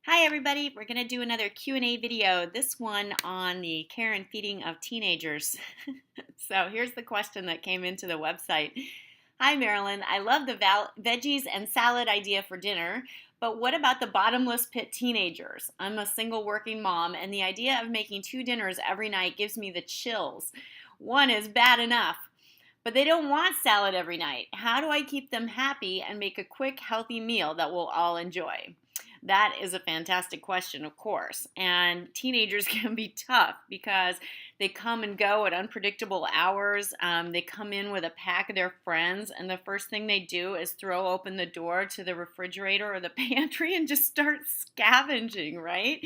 Hi everybody, we're going to do another Q&A video, this one on the care and feeding of teenagers. So here's the question that came into the website. Hi Marilyn, I love the veggies and salad idea for dinner, but what about the bottomless pit teenagers? I'm a single working mom and the idea of making two dinners every night gives me the chills. One is bad enough, but they don't want salad every night. How do I keep them happy and make a quick, healthy meal that we'll all enjoy? That is a fantastic question, of course. And teenagers can be tough because they come and go at unpredictable hours. They come in with a pack of their friends, and the first thing they do is throw open the door to the refrigerator or the pantry and just start scavenging, right?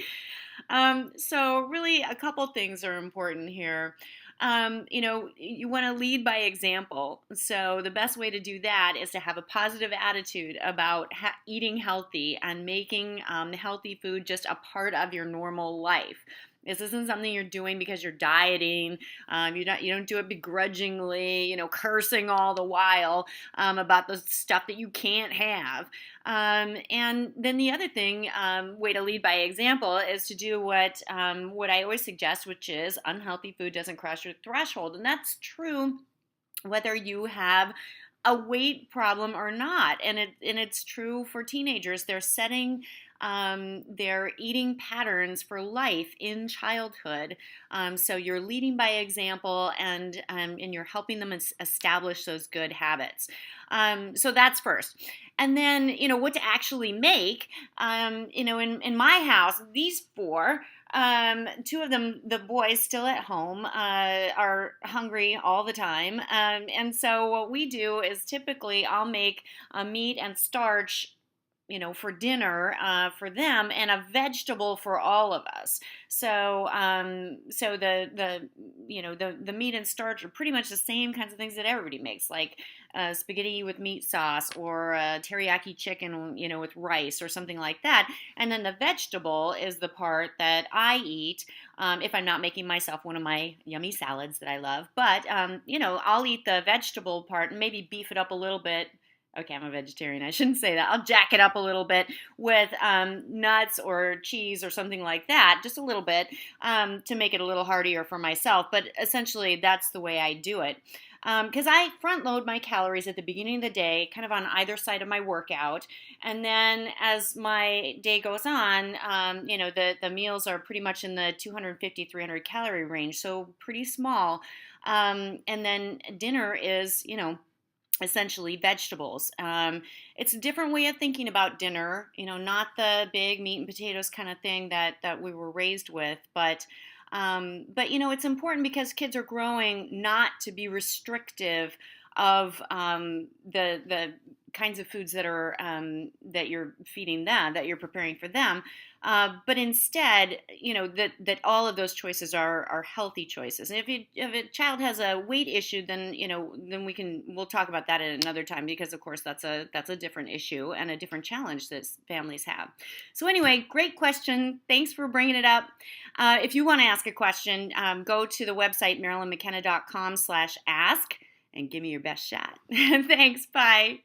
So, really, a couple things are important here. You want to lead by example. So the best way to do that is to have a positive attitude about eating healthy and making healthy food just a part of your normal life. This isn't something you're doing because you're dieting. You don't do it begrudgingly, cursing all the while about the stuff that you can't have. And then the other thing, way to lead by example, is to do what I always suggest, which is unhealthy food doesn't cross your threshold, and that's true whether you have a weight problem or not. And it's true for teenagers. They're setting their eating patterns for life in childhood. So you're leading by example, and you're helping them establish those good habits. So that's first. And then, what to actually make. In my house, these four, two of them, the boys still at home, are hungry all the time. And so what we do is typically I'll make a meat and starch for dinner for them, and a vegetable for all of us. So the meat and starch are pretty much the same kinds of things that everybody makes, like spaghetti with meat sauce or teriyaki chicken, with rice or something like that. And then the vegetable is the part that I eat if I'm not making myself one of my yummy salads that I love. But I'll eat the vegetable part and maybe beef it up a little bit. Okay, I'm a vegetarian. I shouldn't say that. I'll jack it up a little bit with nuts or cheese or something like that, just a little bit, to make it a little heartier for myself. But essentially, that's the way I do it. Because I front load my calories at the beginning of the day, kind of on either side of my workout. And then as my day goes on, the meals are pretty much in the 250, 300 calorie range, so pretty small. And then dinner is, essentially vegetables. It's a different way of thinking about dinner, not the big meat and potatoes kind of thing that we were raised with, but it's important because kids are growing not to be restrictive of the kinds of foods that you're feeding them, that you're preparing for them, but instead, that all of those choices are healthy choices. And if a child has a weight issue, then we'll talk about that at another time, because of course that's a different issue and a different challenge that families have. So anyway, great question. Thanks for bringing it up. If you want to ask a question, go to the website marilynmckenna.com/ask and give me your best shot. Thanks. Bye.